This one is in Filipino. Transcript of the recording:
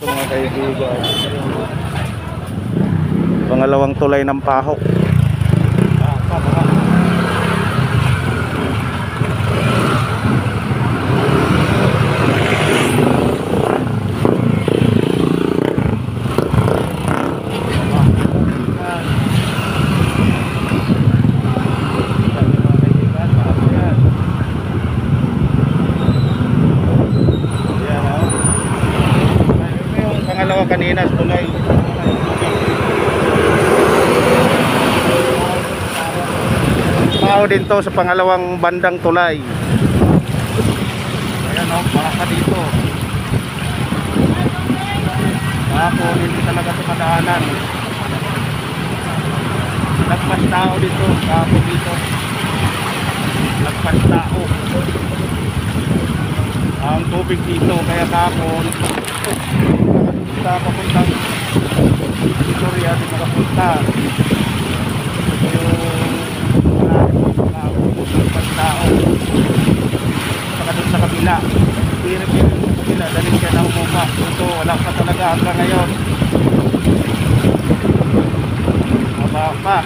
Ito mga kaibigan, pangalawang tulay ng Pahok. Pangalawa kanina tulay. Pao din to sa pangalawang bandang tulay. Ayan o, baka dito. Kahapon hindi talaga sa madaanan. Lagpas tao dito, kahapon dito. Lagpas tao. Ang tubig dito, kaya kahapon sa papuntang Victoria di makapunta. Yung tao saka dun sa kabila pirit-pirit sa kabila daling siya ng umupa. Ito wala pa talaga hanggang ngayon, mababa pa.